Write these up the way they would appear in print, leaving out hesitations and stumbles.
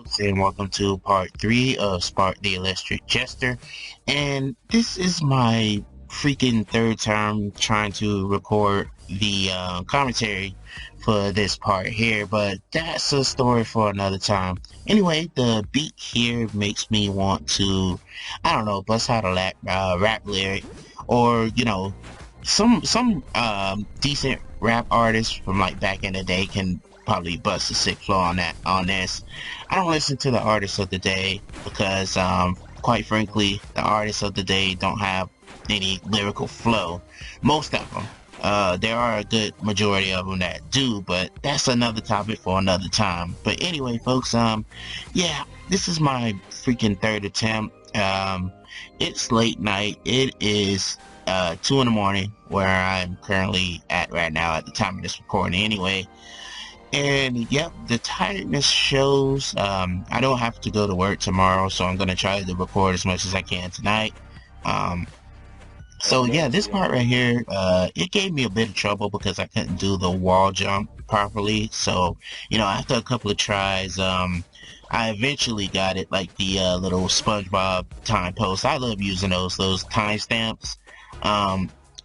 folks, and welcome to part 3 of Spark the Electric Jester. And this is my freaking third time trying to record the commentary for this part here, but that's a story for another time. Anyway, the beat here makes me want to, I don't know, bust out a rap lyric, or, some decent rap artists from like back in the day can probably bust a sick flow on this. I don't listen to the artists of the day because quite frankly the artists of the day don't have any lyrical flow. Most of them. There are a good majority of them that do, but that's another topic for another time. But anyway, folks, yeah, this is my freaking third attempt. It's late night. It is 2 in the morning where I'm currently at right now at the time of this recording anyway. And yep, the tiredness shows. I don't have to go to work tomorrow, so I'm gonna try to record as much as I can tonight. So yeah, this part right here, it gave me a bit of trouble because I couldn't do the wall jump properly. So, after a couple of tries, I eventually got it, like the little SpongeBob time post. I love using those timestamps.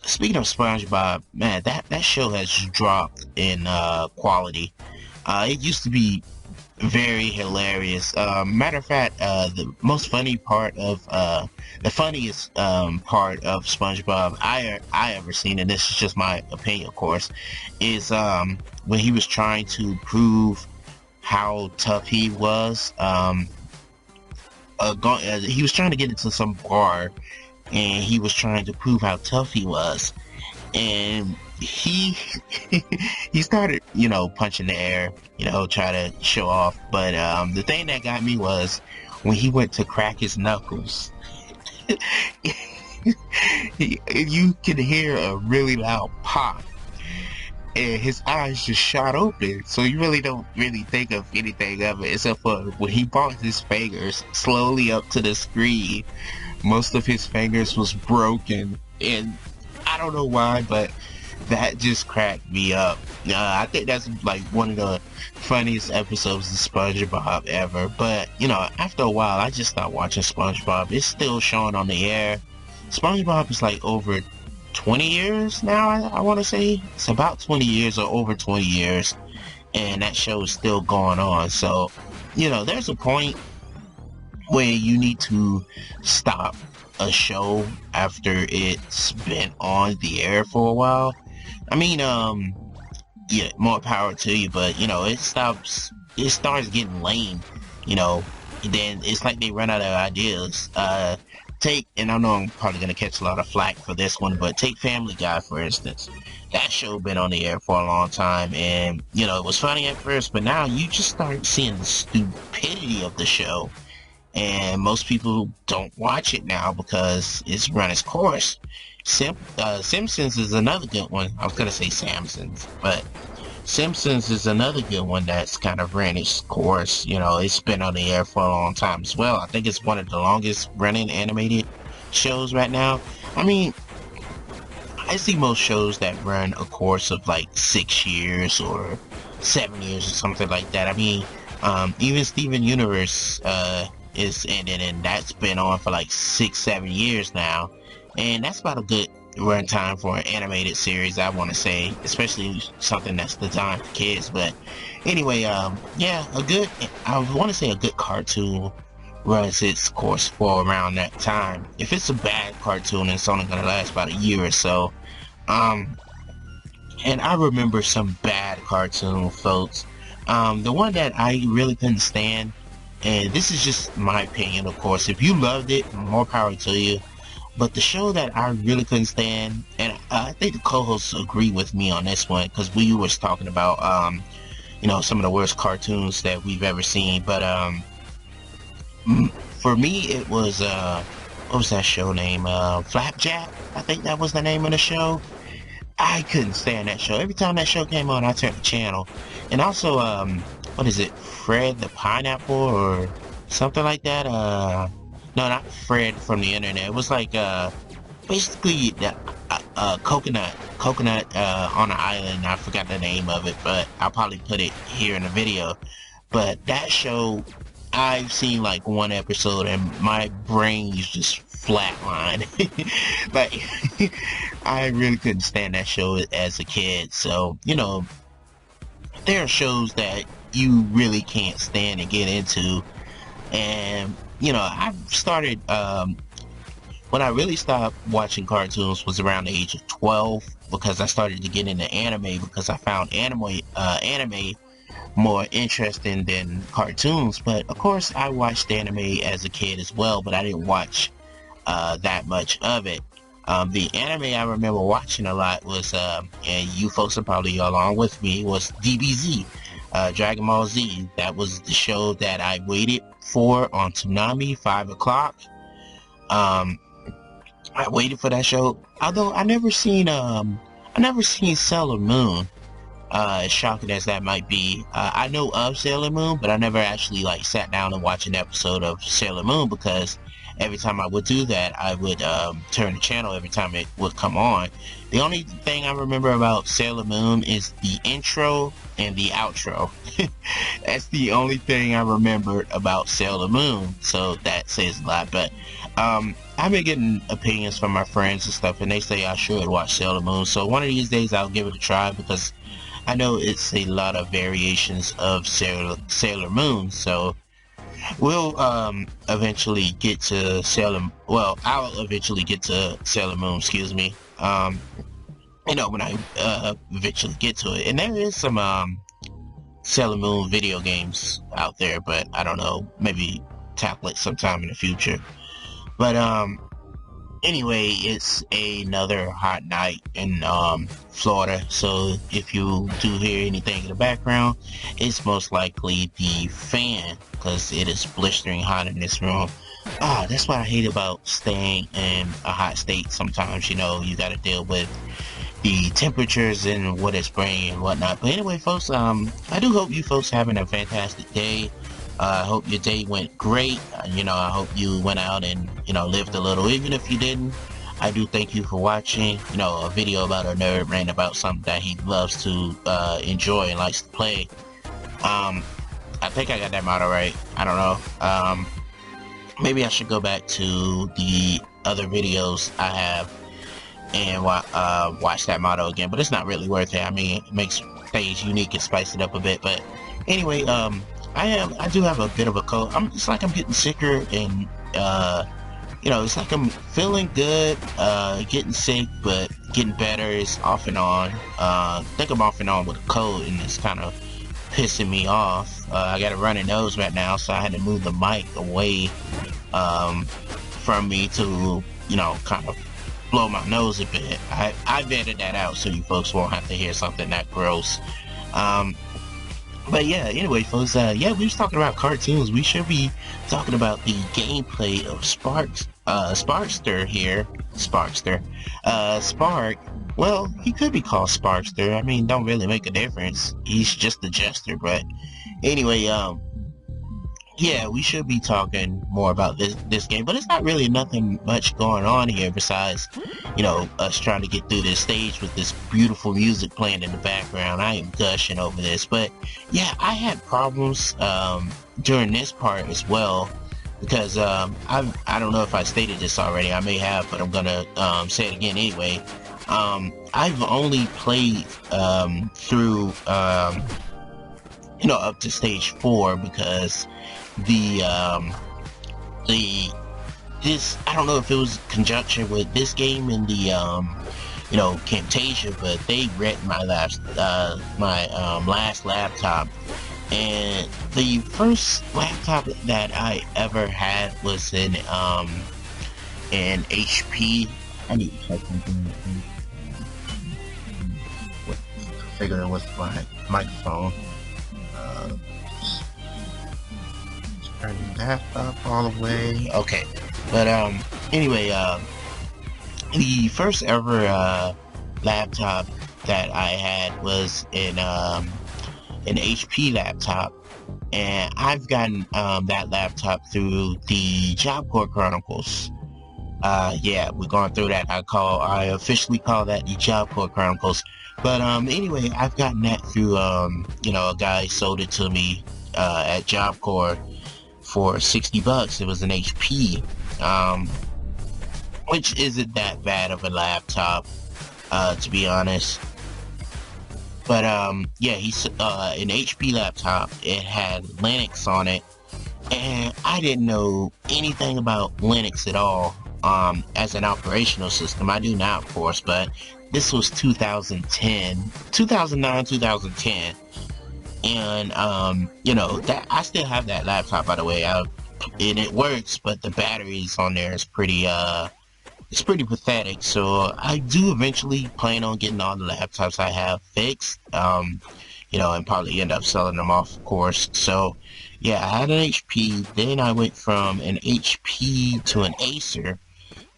Speaking of SpongeBob, man, that show has dropped in quality. It used to be very hilarious. Matter of fact, the most funny part of the funniest part of SpongeBob I ever seen, and this is just my opinion, of course, is when he was trying to prove how tough he was. He was trying to get into some bar, and he was trying to prove how tough he was, and he he started punching the air, try to show off. But the thing that got me was when he went to crack his knuckles. You could hear a really loud pop, and his eyes just shot open, so you really don't think of anything of it except for when he brought his fingers slowly up to the screen. Most of his fingers was broken, and I don't know why, but that just cracked me up. I think that's like one of the funniest episodes of SpongeBob ever. But after a while, I just stopped watching SpongeBob. It's still showing on the air. SpongeBob is like over 20 years now. I want to say it's about 20 years or over 20 years, and that show is still going on. So there's a point where you need to stop a show after it's been on the air for a while. I mean, yeah, more power to you, but it starts getting lame, then it's like they run out of ideas. And I know I'm probably gonna catch a lot of flack for this one, but take Family Guy, for instance. That show been on the air for a long time, and it was funny at first, but now you just start seeing the stupidity of the show. And most people don't watch it now because it's run its course. Simpsons is another good one. I was gonna say Samsons, but Simpsons is another good one that's kind of ran its course. It's been on the air for a long time as well. I think it's one of the longest running animated shows right now. I mean, I see most shows that run a course of like 6 years or 7 years or something like that. I mean, even Steven Universe is ending, and that's been on for like 6-7 years now, and that's about a good run time for an animated series, I want to say, especially something that's designed for kids. But anyway, yeah, I want to say a good cartoon runs its course for around that time. If it's a bad cartoon, it's only gonna last about a year or so. And I remember some bad cartoon, folks. The one that I really couldn't stand, and this is just my opinion, of course, if you loved it, more power to you, but the show that I really couldn't stand, and I think the co-hosts agree with me on this one, because we was talking about some of the worst cartoons that we've ever seen, but for me it was what was that show name, Flapjack, I think that was the name of the show. I couldn't stand that show. Every time that show came on, I turned the channel. And also, what is it, Fred the Pineapple or something like that? No, not Fred from the internet. It was like basically the coconut on an island. I forgot the name of it, but I'll probably put it here in the video. But that show, I've seen like one episode and my brain is just flatlined. Like, I really couldn't stand that show as a kid. So, you know, there are shows that you really can't stand and get into. And, you know, I started, when I really stopped watching cartoons was around the age of 12, because I started to get into anime, because I found anime more interesting than cartoons. But of course I watched anime as a kid as well, but I didn't watch that much of it. The anime I remember watching a lot was, and you folks are probably along with me, was DBZ, Dragon Ball Z. That was the show that I waited for on Toonami, 5 o'clock. I waited for that show, although I never seen Sailor Moon. As shocking as that might be, I know of Sailor Moon, but I never actually like sat down and watched an episode of Sailor Moon, because every time I would do that, I would turn the channel every time it would come on. The only thing I remember about Sailor Moon is the intro and the outro. That's the only thing I remembered about Sailor Moon, so that says a lot. But I've been getting opinions from my friends and stuff, and they say I should watch Sailor Moon, so one of these days I'll give it a try, because I know it's a lot of variations of Sailor Moon. So we'll eventually get to I'll eventually get to Sailor Moon, excuse me, you know, when I eventually get to it. And there is some Sailor Moon video games out there, but I don't know, maybe tackle it sometime in the future. But anyway, it's another hot night in Florida, so if you do hear anything in the background, it's most likely the fan, because it is blistering hot in this room. That's what I hate about staying in a hot state. Sometimes, you know, you gotta deal with the temperatures and what it's bringing and whatnot. But anyway, folks, I do hope you folks having a fantastic day. I hope your day went great. You know, I hope you went out and, you know, lived a little. Even if you didn't, I do thank you for watching, you know, a video about a nerd ranting about something that he loves to enjoy and likes to play. I think I got that motto right. I don't know. Maybe I should go back to the other videos I have and watch that motto again, but it's not really worth it. I mean, it makes things unique and spice it up a bit. But anyway, I do have a bit of a cold. It's like I'm getting sicker, and you know, it's like I'm feeling good, getting sick, but getting better. Is off and on. I think I'm off and on with a cold, and it's kind of pissing me off. I got a runny nose right now, so I had to move the mic away from me to, you know, kind of blow my nose a bit. I vetted that out so you folks won't have to hear something that gross. But yeah, anyway, folks, yeah, we was talking about cartoons. We should be talking about the gameplay of Sparkster here. Spark, well, he could be called Sparkster. I mean, don't really make a difference. He's just a Jester. But anyway, yeah, we should be talking more about this game, but it's not really nothing much going on here besides, you know, us trying to get through this stage with this beautiful music playing in the background. I am gushing over this, but yeah, I had problems during this part as well, because I don't know if I stated this already. I may have, but I'm gonna say it again anyway. I've only played through you know, up to stage 4, because this, I don't know if it was conjunction with this game and the you know, Camtasia, but they wrecked my last laptop. And the first laptop that I ever had was an HP. I need to check something. Figure out what's my microphone. Turning that up all the way. Okay, but anyway, the first ever laptop that I had was an HP laptop, and I've gotten that laptop through the Job Corps Chronicles. Yeah, we're going through that. I officially call that the Job Corps Chronicles. But anyway, I've gotten that through you know, a guy sold it to me at Job Corps for 60 bucks. It was an HP, which isn't that bad of a laptop, to be honest. But yeah, he's an HP laptop. It had Linux on it, and I didn't know anything about Linux at all as an operational system. I do now, of course, but this was 2010, 2009, 2010. And you know, that I still have that laptop, by the way, and it works, but the batteries on there is pretty it's pretty pathetic. So I do eventually plan on getting all the laptops I have fixed, you know, and probably end up selling them off, of course. So yeah, I had an HP, then I went from an HP to an Acer,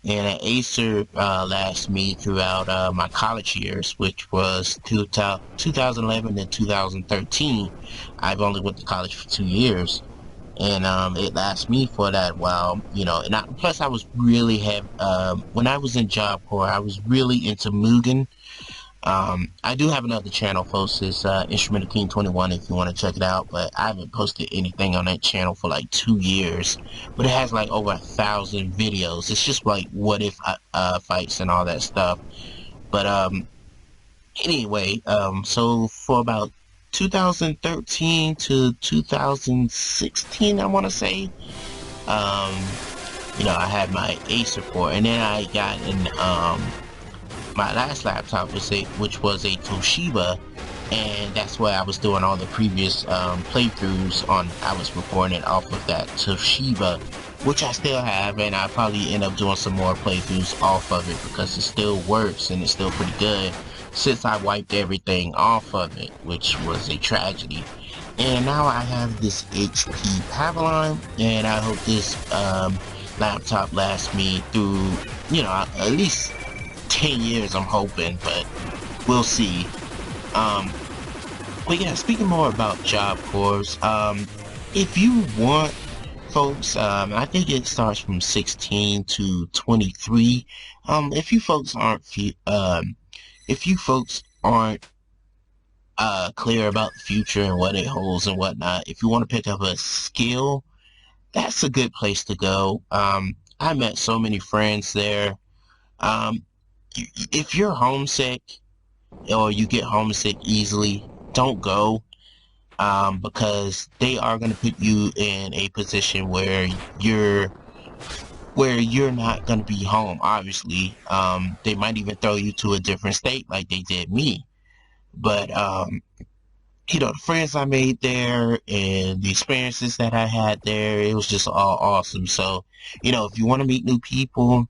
and an Acer lasted me throughout my college years, which was 2011 and 2013. I've only went to college for 2 years, and it lasted me for that while, you know. And plus I was really when I was in Job Corps, I was really into Mugen. I do have another channel, folks. It's Instrumental King 21 if you want to check it out, but I haven't posted anything on that channel for like 2 years. But it has like over 1,000 videos. It's just like what if fights and all that stuff. But anyway, so for about 2013 to 2016, I want to say, you know, I had my Acer port, and then I got an my last laptop which was a Toshiba, and that's where I was doing all the previous playthroughs on. I was recording it off of that Toshiba, which I still have, and I probably end up doing some more playthroughs off of it because it still works and it's still pretty good since I wiped everything off of it, which was a tragedy. And now I have this HP Pavilion, and I hope this laptop lasts me through, you know, at least 10 years, I'm hoping, but we'll see. But yeah, speaking more about Job Corps, if you want, folks, I think it starts from 16 to 23. If you folks aren't clear about the future and what it holds and whatnot, if you want to pick up a skill, that's a good place to go. I met so many friends there. If you're homesick or you get homesick easily, don't go, because they are going to put you in a position where you're not going to be home, obviously. They might even throw you to a different state like they did me. But you know, the friends I made there and the experiences that I had there, it was just all awesome. So, you know, if you want to meet new people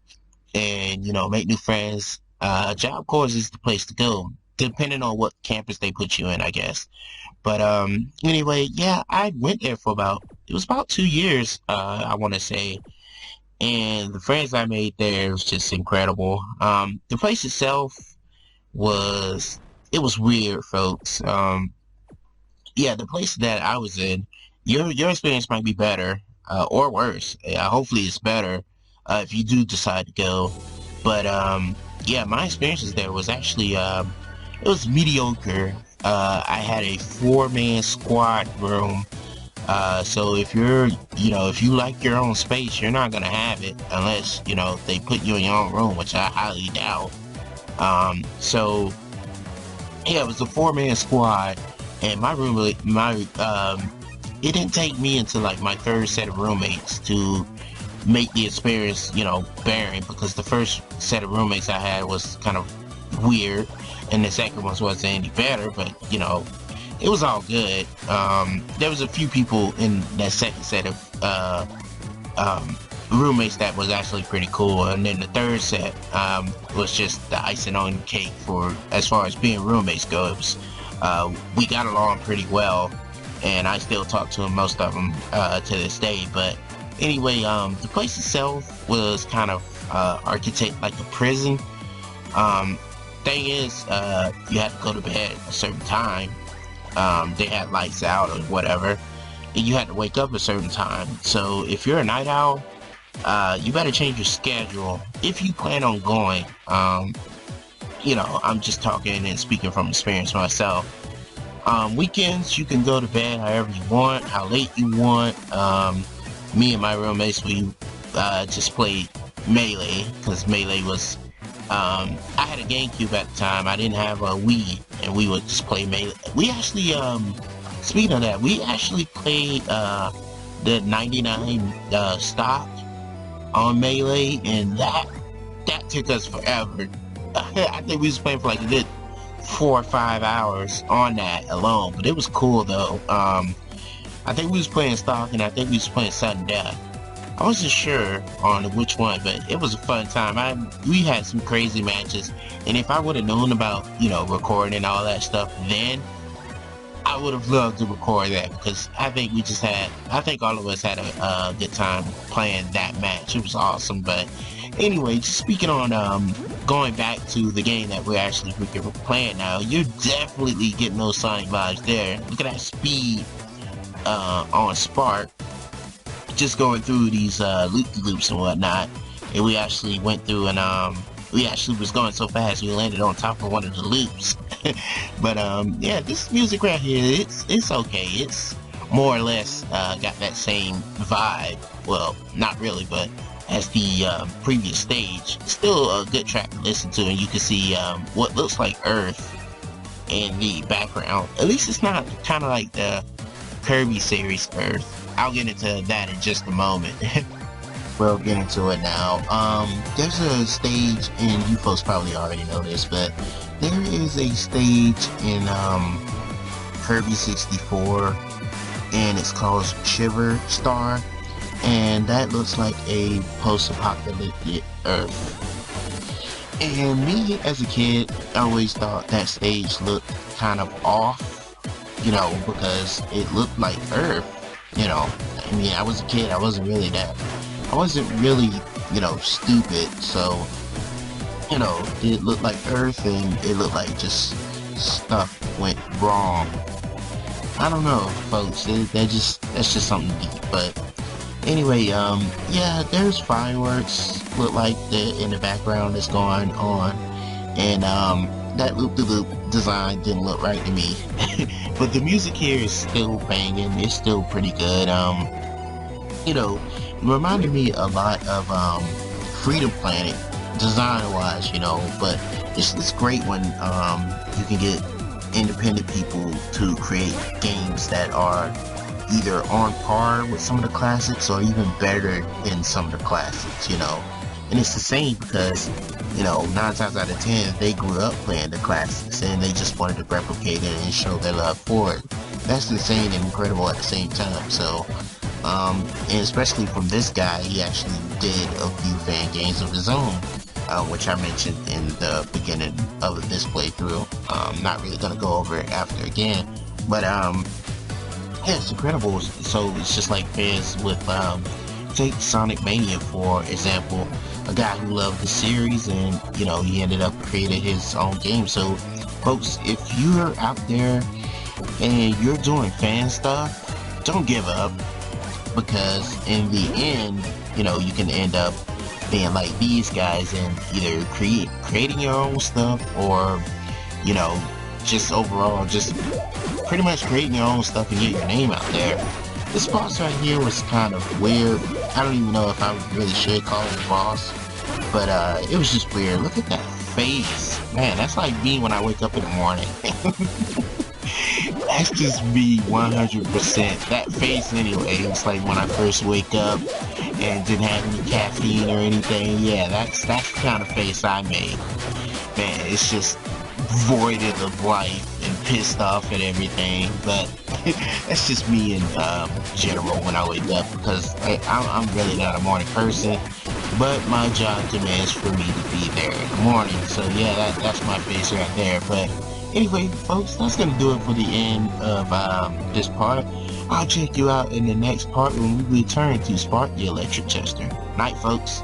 and, you know, make new friends, Job Corps is the place to go, depending on what campus they put you in, I guess. But anyway, yeah, I went there for about 2 years, I want to say, and the friends I made there was just incredible. The place itself was weird, folks. Yeah, the place that I was in, your experience might be better, or worse. Hopefully it's better if you do decide to go. But yeah, my experiences there was actually it was mediocre. I had a 4-man squad room. So if if you like your own space, you're not gonna have it unless, you know, they put you in your own room, which I highly doubt. So yeah, it was a 4-man squad, and my roommate, it didn't take me until like my 3rd set of roommates to make the experience, you know, bearing, because the first set of roommates I had was kind of weird, and the second one wasn't any better, but, you know, it was all good. There was a few people in that second set of roommates that was actually pretty cool, and then the 3rd set was just the icing on the cake for as far as being roommates goes. We got along pretty well, and I still talk to most of them to this day. But anyway, the place itself was kind of architect like a prison. Thing is, you had to go to bed at a certain time. They had lights out or whatever, and you had to wake up a certain time. So if you're a night owl, you better change your schedule if you plan on going. You know, I'm just talking and speaking from experience myself. Weekends, you can go to bed however you want, how late you want. me and my roommates, we just played Melee, because Melee was, I had a GameCube at the time. I didn't have a Wii, and we would just play Melee. We actually, speaking of that, we actually played the 99 stock on Melee, and that took us forever. I think we was playing for like a good 4 or 5 hours on that alone, but it was cool though. I think we was playing stock, and I think we was playing sudden death. I wasn't sure on which one, but it was a fun time. We had some crazy matches, and if I would have known about, you know, recording and all that stuff then, I would have loved to record that, because I think all of us had a good time playing that match. It was awesome. But anyway, just speaking on going back to the game that we're actually playing now, you're definitely getting those Sonic vibes there. Look at that speed on Spark, just going through these loop-de-loops and whatnot. And we actually went through, and we actually was going so fast we landed on top of one of the loops. But yeah, this music right here, it's okay. It's more or less got that same vibe. Well, not really, but as the previous stage. Still a good track to listen to, and you can see what looks like Earth in the background. At least it's not kind of like the Kirby series Earth. I'll get into that in just a moment. We'll get into it now. There's a stage, and you folks probably already know this, but there is a stage in Kirby 64, and it's called Shiver Star, and that looks like a post-apocalyptic Earth. And me, as a kid, I always thought that stage looked kind of off, you know, because it looked like Earth, you know. I mean, I was a kid, I wasn't really, you know, stupid, so, you know, it looked like Earth, and it looked like just stuff went wrong. I don't know, folks, that's just something deep. But anyway, yeah, there's fireworks, look like in the background that's going on, and that loop-de-loop design didn't look right to me. But the music here is still banging, it's still pretty good. You know, it reminded me a lot of Freedom Planet, design-wise, you know, but it's great when you can get independent people to create games that are either on par with some of the classics or even better than some of the classics, you know. And it's the same because, you know, 9 times out of 10 they grew up playing the classics, and they just wanted to replicate it and show their love for it. That's insane and incredible at the same time. So and especially from this guy, he actually did a few fan games of his own, which I mentioned in the beginning of this playthrough. Not really gonna go over it after again, but yeah, it's incredible. So it's just like fans with take Sonic Mania for example, a guy who loved the series, and you know, he ended up creating his own game. So folks, if you're out there and you're doing fan stuff, don't give up, because in the end, you know, you can end up being like these guys and either creating your own stuff, or, you know, just overall just pretty much creating your own stuff and get your name out there. This boss right here was kind of weird. I don't even know if I really should call it a boss, but it was just weird. Look at that face, man. That's like me when I wake up in the morning. That's just me 100%. That face anyway, it's like when I first wake up and didn't have any caffeine or anything. Yeah, that's the kind of face I made. Man, it's just voided of life and pissed off at everything. But that's just me in general when I wake up, because I'm really not a morning person, but my job demands for me to be there in the morning. So yeah, that's my face right there. But anyway, folks, that's gonna do it for the end of this part. I'll check you out in the next part when we return to Spark the Electric Jester. Night, folks.